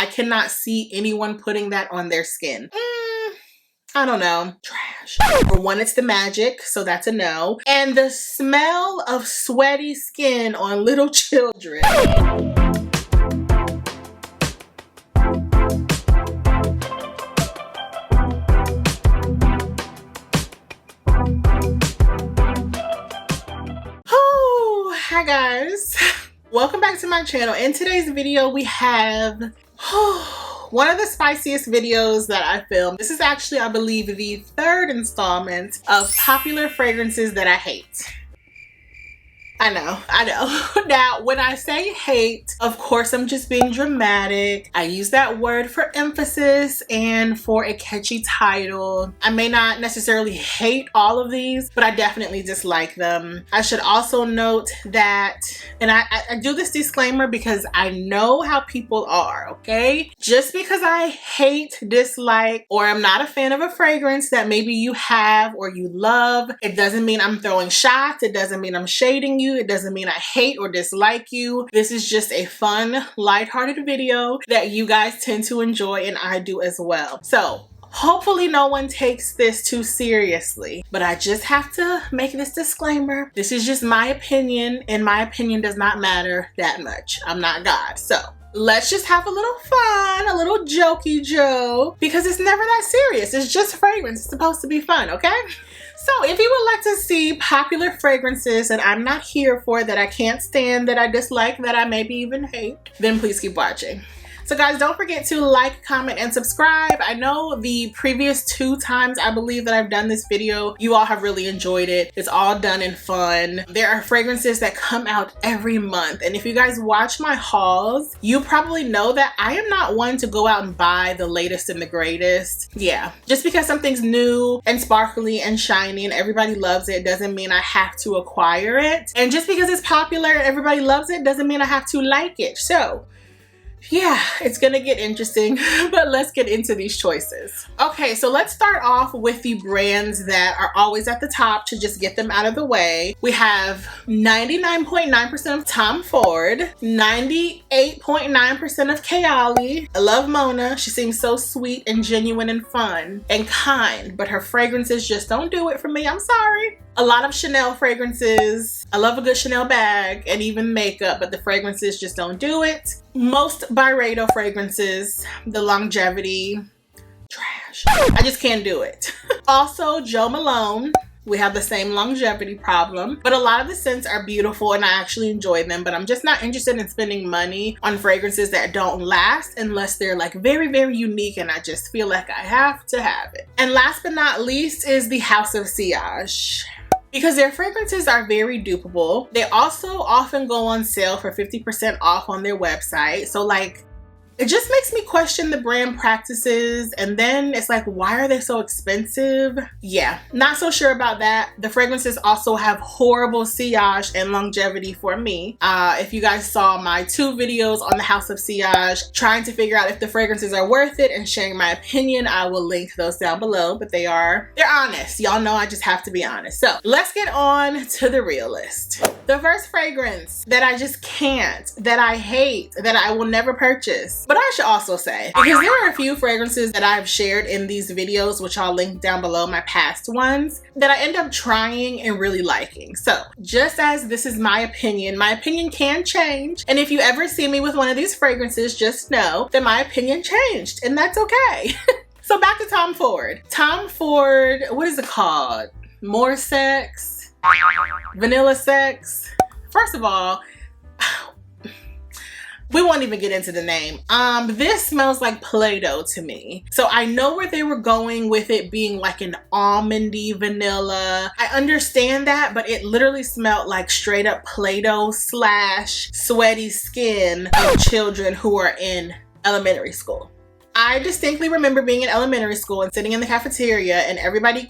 I cannot see anyone putting that on their skin. I don't know. Trash. For one, it's the magic, so that's a no. And the smell of sweaty skin on little children. Oh, hi guys. Welcome back to my channel. In today's video, we have one of the spiciest videos that I filmed. This is actually, I believe, the third installment of popular fragrances that I hate. I know. Now, when I say hate, of course, I'm just being dramatic. I use that word for emphasis and for a catchy title. I may not necessarily hate all of these, but I definitely dislike them. I should also note that, and I do this disclaimer because I know how people are, okay? Just because I hate, dislike, or I'm not a fan of a fragrance that maybe you have or you love, it doesn't mean I'm throwing shots. It doesn't mean I'm shading you. It doesn't mean I hate or dislike you. This is just a fun, lighthearted video that you guys tend to enjoy, and I do as well. So hopefully no one takes this too seriously, but I just have to make this disclaimer. This is just my opinion, and my opinion does not matter that much. I'm not God. So let's just have a little fun, a little jokey joke, because it's never that serious. It's just fragrance. It's supposed to be fun, okay? So if you would like to see popular fragrances that I'm not here for, that I can't stand, that I dislike, that I maybe even hate, then please keep watching. So guys, don't forget to like, comment, and subscribe. I know the previous 2 times I believe that I've done this video, you all have really enjoyed it. It's all done in fun. There are fragrances that come out every month. And if you guys watch my hauls, you probably know that I am not one to go out and buy the latest and the greatest. Yeah, just because something's new and sparkly and shiny and everybody loves it doesn't mean I have to acquire it. And just because it's popular and everybody loves it doesn't mean I have to like it. So yeah, it's gonna get interesting, but let's get into these choices. Okay, so let's start off with the brands that are always at the top to just get them out of the way. We have 99.9% of Tom Ford, 98.9% of KeikoBeauty. I love Mona. She seems so sweet and genuine and fun and kind, but her fragrances just don't do it for me. I'm sorry. A lot of Chanel fragrances. I love a good Chanel bag and even makeup, but the fragrances just don't do it. Most Byredo fragrances, the longevity, trash. I just can't do it. Also, Jo Malone. We have the same longevity problem, but a lot of the scents are beautiful and I actually enjoy them, but I'm just not interested in spending money on fragrances that don't last unless they're like very, very unique and I just feel like I have to have it. And last but not least is the House of Sillage, because their fragrances are very dupable. They also often go on sale for 50% off on their website. So like, it just makes me question the brand practices, and then it's like, why are they so expensive? Yeah, not so sure about that. The fragrances also have horrible sillage and longevity for me. If you guys saw my 2 videos on the House of Sillage, trying to figure out if the fragrances are worth it and sharing my opinion, I will link those down below, but they're honest. Y'all know I just have to be honest. So let's get on to the real list. The first fragrance that I just can't, that I hate, that I will never purchase. But I should also say, because there are a few fragrances that I've shared in these videos, which I'll link down below, my past ones, that I end up trying and really liking. So just as this is my opinion can change. And if you ever see me with one of these fragrances, just know that my opinion changed, and that's okay. So back to Tom Ford. Tom Ford, what is it called? More Sex? Vanilla Sex? First of all, we won't even get into the name. This smells like Play-Doh to me. So I know where they were going with it being like an almondy vanilla. I understand that, but it literally smelled like straight up Play-Doh / sweaty skin of children who are in elementary school. I distinctly remember being in elementary school and sitting in the cafeteria, and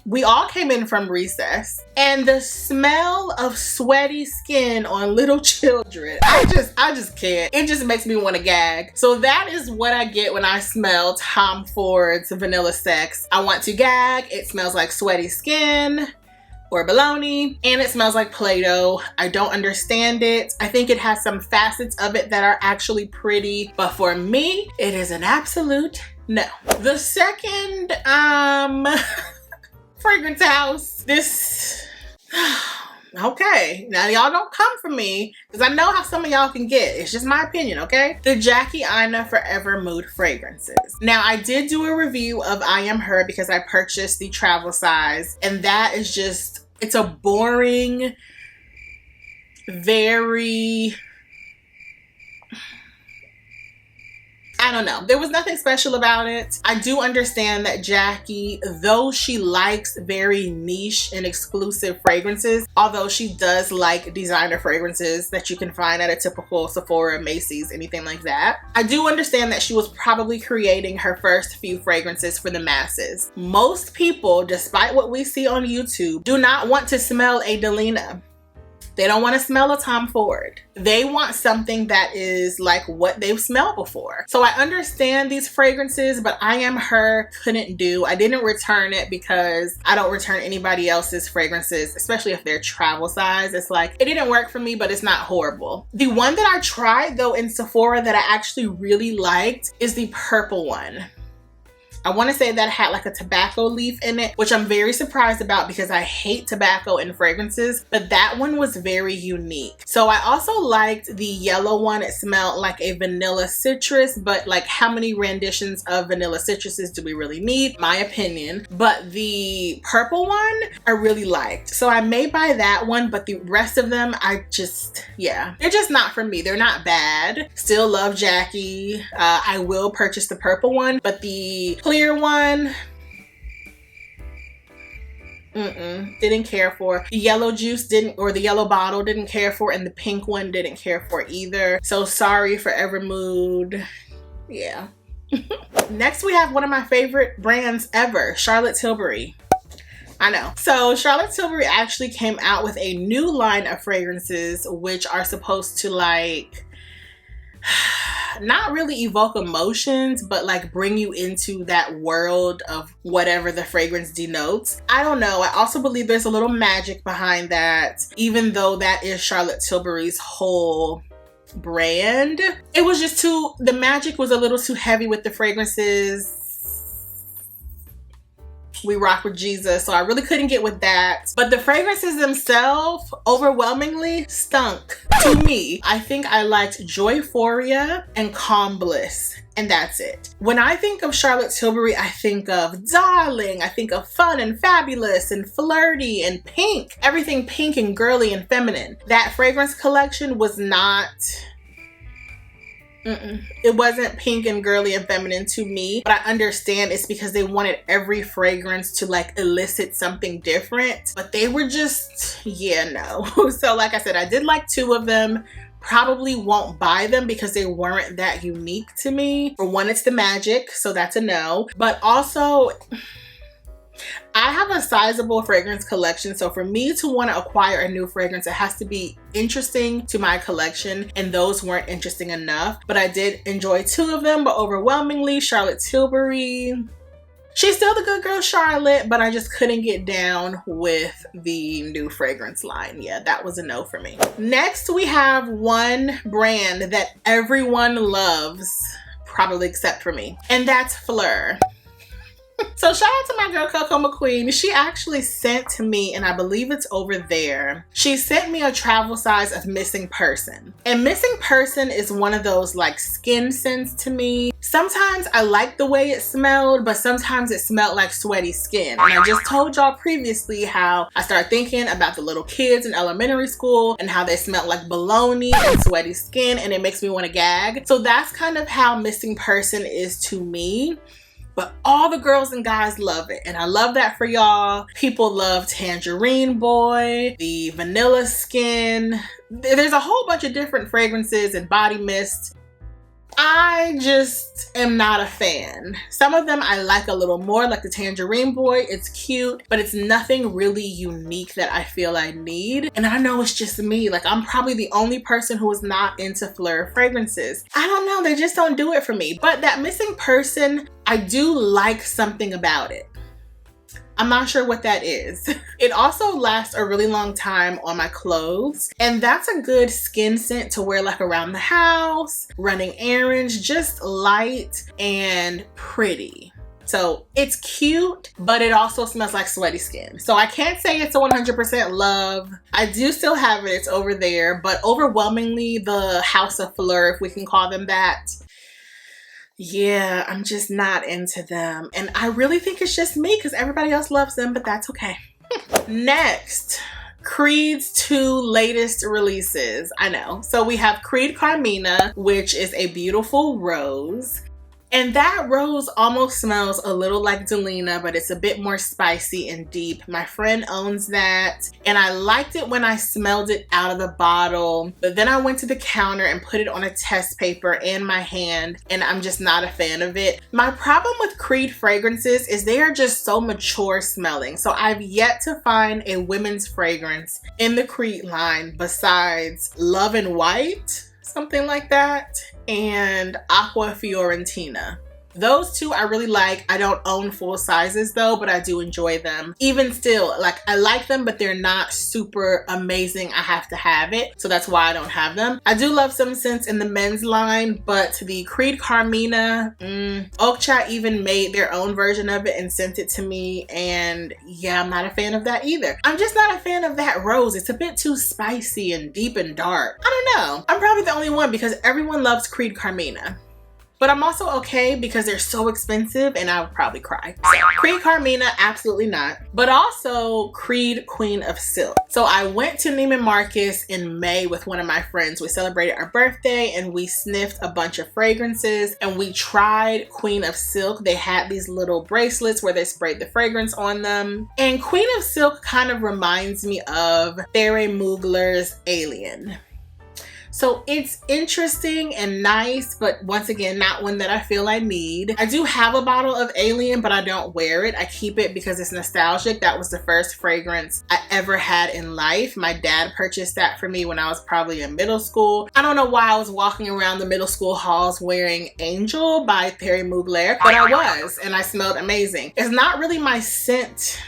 we all came in from recess, and the smell of sweaty skin on little children, I just can't. It just makes me want to gag. So that is what I get when I smell Tom Ford's Vanilla Sex. I want to gag. It smells like sweaty skin. or bologna, and it smells like Play-Doh. I don't understand it. I think it has some facets of it that are actually pretty, but for me, it is an absolute no. The second fragrance house, this okay, now y'all don't come for me because I know how some of y'all can get. It's just my opinion, okay? The Jackie Aina Forever Mood fragrances. Now, I did do a review of I Am Her because I purchased the travel size, and that is just, it's a boring, very, I don't know. There was nothing special about it. I do understand that Jackie, though she likes very niche and exclusive fragrances, although she does like designer fragrances that you can find at a typical Sephora, Macy's, anything like that. I do understand that she was probably creating her first few fragrances for the masses. Most people, despite what we see on YouTube, do not want to smell a Delina. They don't want to smell a Tom Ford. They want something that is like what they've smelled before. So I understand these fragrances, but I Am Her couldn't do. I didn't return it because I don't return anybody else's fragrances, especially if they're travel size. It's like, it didn't work for me, but it's not horrible. The one that I tried though in Sephora that I actually really liked is the purple one. I want to say that had like a tobacco leaf in it, which I'm very surprised about because I hate tobacco in fragrances, but that one was very unique. So I also liked the yellow one. It smelled like a vanilla citrus, but like how many renditions of vanilla citruses do we really need? My opinion. But the purple one I really liked. So I may buy that one, but the rest of them, I just, yeah, they're just not for me. They're not bad. Still love Jackie. I will purchase the purple one, but the clear one, didn't care for. The yellow juice didn't, or the yellow bottle didn't care for, and the pink one didn't care for either. So sorry, Forever Mood. Yeah. Next we have one of my favorite brands ever, Charlotte Tilbury. I know. So Charlotte Tilbury actually came out with a new line of fragrances which are supposed to like not really evoke emotions, but like bring you into that world of whatever the fragrance denotes. I don't know. I also believe there's a little magic behind that, even though that is Charlotte Tilbury's whole brand. It was just too, the magic was a little too heavy with the fragrances. We rock with Jesus, so I really couldn't get with that. But the fragrances themselves overwhelmingly stunk to me. I think I liked Joyphoria and Calm Bliss, and that's it. When I think of Charlotte Tilbury, I think of darling, I think of fun and fabulous and flirty and pink. Everything pink and girly and feminine. That fragrance collection was not... It wasn't pink and girly and feminine to me, but I understand it's because they wanted every fragrance to like elicit something different, but they were just, yeah, no. So like I said, I did like two of them. Probably won't buy them because they weren't that unique to me. For one, it's the magic, so that's a no. But also, I have a sizable fragrance collection, so for me to want to acquire a new fragrance, it has to be interesting to my collection, and those weren't interesting enough. But I did enjoy two of them, but overwhelmingly Charlotte Tilbury. She's still the good girl Charlotte, but I just couldn't get down with the new fragrance line. Yeah, that was a no for me. Next, we have one brand that everyone loves, probably except for me, and that's Phlur. So shout out to my girl Coco McQueen. She actually sent to me, and I believe it's over there, she sent me a travel size of Missing Person. And Missing Person is one of those like skin scents to me. Sometimes I like the way it smelled, but sometimes it smelled like sweaty skin. And I just told y'all previously how I started thinking about the little kids in elementary school and how they smelled like bologna and sweaty skin, and it makes me want to gag. So that's kind of how Missing Person is to me. But all the girls and guys love it, and I love that for y'all. People love Tangerine Boy, the Vanilla Skin. There's a whole bunch of different fragrances and body mist. I just am not a fan. Some of them I like a little more, like the Tangerine Boy. It's cute, but it's nothing really unique that I feel I need. And I know it's just me. Like, I'm probably the only person who is not into Phlur fragrances. I don't know, they just don't do it for me. But that Missing Person, I do like something about it. I'm not sure what that is. It also lasts a really long time on my clothes, and that's a good skin scent to wear like around the house, running errands, just light and pretty. So it's cute, but it also smells like sweaty skin. So I can't say it's a 100% love. I do still have it, it's over there, but overwhelmingly the House of Phlur, if we can call them that, yeah, I'm just not into them. And I really think it's just me because everybody else loves them, but that's okay. Next, Creed's 2 latest releases. I know. So we have Creed Carmina, which is a beautiful rose. And that rose almost smells a little like Delina, but it's a bit more spicy and deep. My friend owns that, and I liked it when I smelled it out of the bottle, but then I went to the counter and put it on a test paper in my hand, and I'm just not a fan of it. My problem with Creed fragrances is they are just so mature smelling. So I've yet to find a women's fragrance in the Creed line besides Love and White, something like that, and Aqua Fiorentina. Those two I really like. I don't own full sizes though, but I do enjoy them. Even still, like, I like them, but they're not super amazing. I have to have it, so that's why I don't have them. I do love some scents in the men's line, but the Creed Carmina, Okcha even made their own version of it and sent it to me, and yeah, I'm not a fan of that either. I'm just not a fan of that rose. It's a bit too spicy and deep and dark. I don't know. I'm probably the only one because everyone loves Creed Carmina. But I'm also okay because they're so expensive and I would probably cry. So, Creed Carmina, absolutely not. But also Creed Queen of Silk. So I went to Neiman Marcus in May with one of my friends. We celebrated our birthday and we sniffed a bunch of fragrances and we tried Queen of Silk. They had these little bracelets where they sprayed the fragrance on them. And Queen of Silk kind of reminds me of Thierry Mugler's Alien. So it's interesting and nice, but once again, not one that I feel I need. I do have a bottle of Alien, but I don't wear it. I keep it because it's nostalgic. That was the first fragrance I ever had in life. My dad purchased that for me when I was probably in middle school. I don't know why I was walking around the middle school halls wearing Angel by Thierry Mugler, but I was, and I smelled amazing. It's not really my scent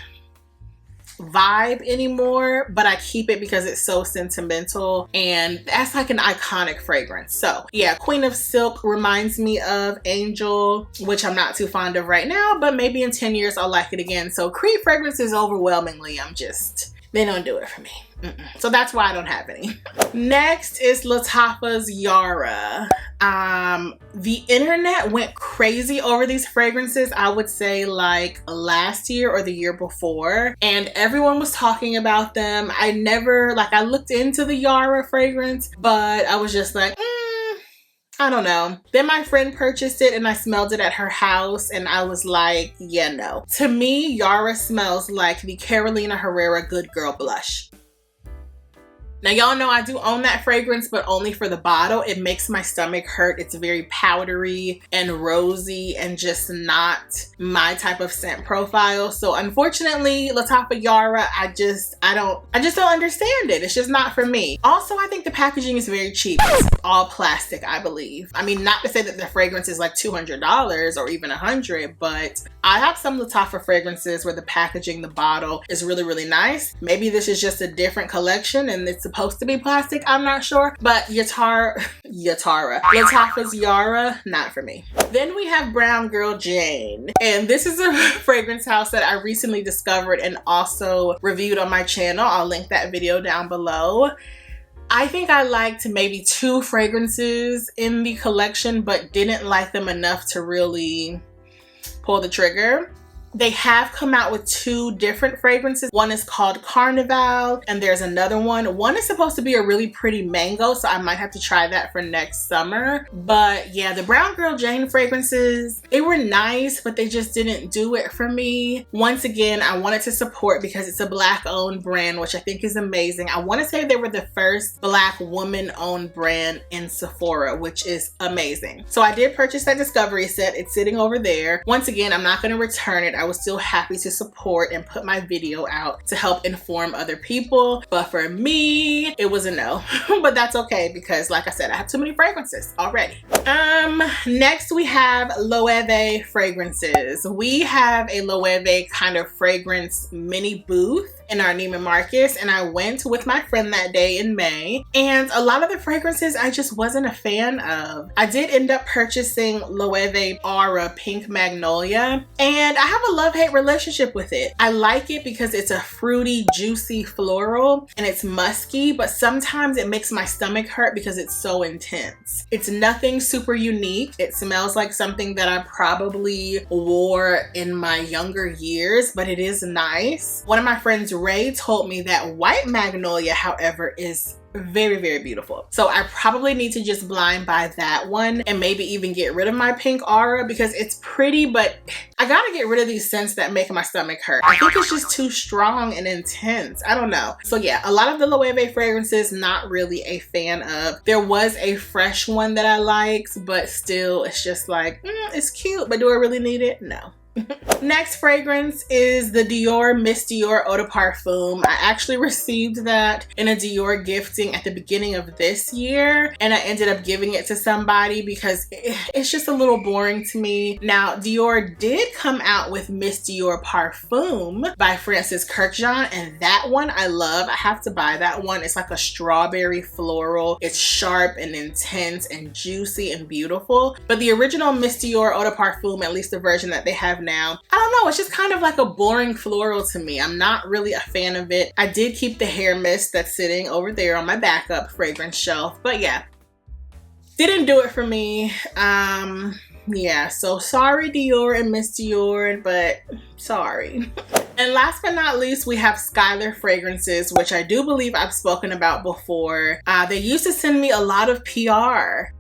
vibe anymore, but I keep it because it's so sentimental and that's like an iconic fragrance. So yeah, Queen of Silk reminds me of Angel, which I'm not too fond of right now, but maybe in 10 years I'll like it again. So Creed fragrances overwhelmingly, they don't do it for me. So that's why I don't have any. Next is Lattafa's Yara. The internet went crazy over these fragrances, I would say like last year or the year before, and everyone was talking about them. I looked into the Yara fragrance, but I was just like, I don't know. Then my friend purchased it and I smelled it at her house and I was like, yeah, no. To me, Yara smells like the Carolina Herrera Good Girl blush. Now y'all know I do own that fragrance, but only for the bottle. It makes my stomach hurt. It's very powdery and rosy and just not my type of scent profile. So unfortunately, Lattafa Yara, I just don't understand it. It's just not for me. Also, I think the packaging is very cheap. It's all plastic, I believe. I mean, not to say that the fragrance is like $200 or even $100, but I have some Lattafa fragrances where the packaging, the bottle is really, really nice. Maybe this is just a different collection and it's supposed to be plastic, I'm not sure. But Lattafa's Yara, not for me. Then we have Brown Girl Jane. And this is a fragrance house that I recently discovered and also reviewed on my channel. I'll link that video down below. I think I liked maybe 2 fragrances in the collection, but didn't like them enough to really pull the trigger. They have come out with 2 different fragrances. One is called Carnival and there's another one. One is supposed to be a really pretty mango, so I might have to try that for next summer. But yeah, the Brown Girl Jane fragrances, they were nice, but they just didn't do it for me. Once again, I wanted to support because it's a Black owned brand, which I think is amazing. I want to say they were the first Black woman owned brand in Sephora, which is amazing. So I did purchase that Discovery set. It's sitting over there. Once again, I'm not going to return it. I was still happy to support and put my video out to help inform other people. But for me, it was a no. But that's okay because like I said, I have too many fragrances already. Next we have Loewe fragrances. We have a Loewe kind of fragrance mini booth in our Neiman Marcus, and I went with my friend that day in May, and a lot of the fragrances I just wasn't a fan of. I did end up purchasing Loewe Yara Pink Magnolia, and I have a love-hate relationship with it. I like it because it's a fruity, juicy floral and it's musky, but sometimes it makes my stomach hurt because it's so intense. It's nothing super unique. It smells like something that I probably wore in my younger years, but it is nice. One of my friends, Ray, told me that white magnolia, however, is very, very beautiful. So I probably need to just blind buy that one and maybe even get rid of my pink aura because it's pretty, but I gotta get rid of these scents that make my stomach hurt. I think it's just too strong and intense. I don't know. So yeah, a lot of the Loewe fragrances, not really a fan of. There was a fresh one that I liked, but still it's just like, it's cute, but do I really need it? No. Next fragrance is the Dior Miss Dior Eau de Parfum. I actually received that in a Dior gifting at the beginning of this year, and I ended up giving it to somebody because it's just a little boring to me. Now, Dior did come out with Miss Dior Parfum by Francis Kurkdjian, and that one I love. I have to buy that one. It's like a strawberry floral. It's sharp and intense and juicy and beautiful. But the original Miss Dior Eau de Parfum, at least the version that they have now, I don't know, it's just kind of like a boring floral to me. I'm not really a fan of it. I did keep the hair mist that's sitting over there on my backup fragrance shelf, but yeah, didn't do it for me. Yeah, so sorry Dior and Miss Dior, but sorry. And last but not least, we have Skylar fragrances, which I do believe I've spoken about before. They used to send me a lot of PR,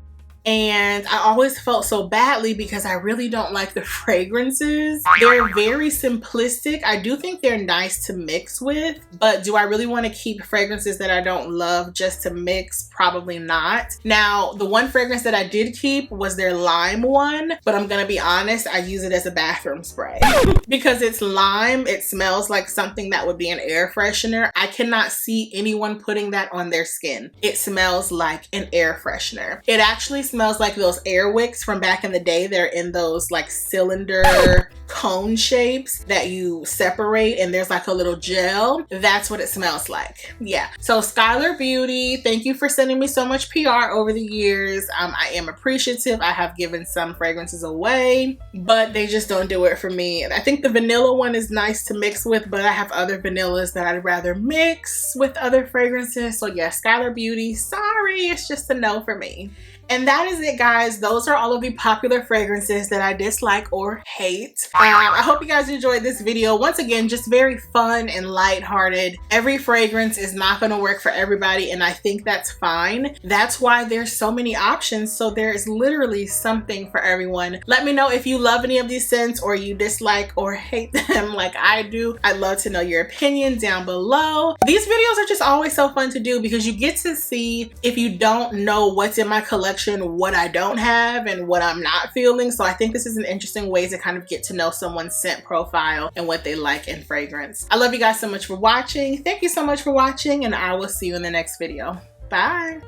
and I always felt so badly because I really don't like the fragrances. They're very simplistic. I do think they're nice to mix with, but do I really want to keep fragrances that I don't love just to mix? Probably not. Now, the one fragrance that I did keep was their lime one, but I'm gonna be honest, I use it as a bathroom spray. Because it's lime, it smells like something that would be an air freshener. I cannot see anyone putting that on their skin. It smells like an air freshener. It actually smells like those air wicks from back in the day. They're in those like cylinder cone shapes that you separate and there's like a little gel. That's what it smells like. Yeah. So Skylar Beauty, thank you for sending me so much PR over the years. I am appreciative. I have given some fragrances away, but they just don't do it for me. I think the vanilla one is nice to mix with, but I have other vanillas that I'd rather mix with other fragrances. So yeah, Skylar Beauty, sorry, it's just a no for me. And that is it, guys. Those are all of the popular fragrances that I dislike or hate. I hope you guys enjoyed this video. Once again, just very fun and lighthearted. Every fragrance is not going to work for everybody, and I think that's fine. That's why there's so many options, so there is literally something for everyone. Let me know if you love any of these scents or you dislike or hate them like I do. I'd love to know your opinion down below. These videos are just always so fun to do because you get to see, if you don't know what's in my collection, what I don't have and what I'm not feeling. So I think this is an interesting way to kind of get to know someone's scent profile and what they like in fragrance. I love you guys so much for watching. Thank you so much for watching, and I will see you in the next video. Bye.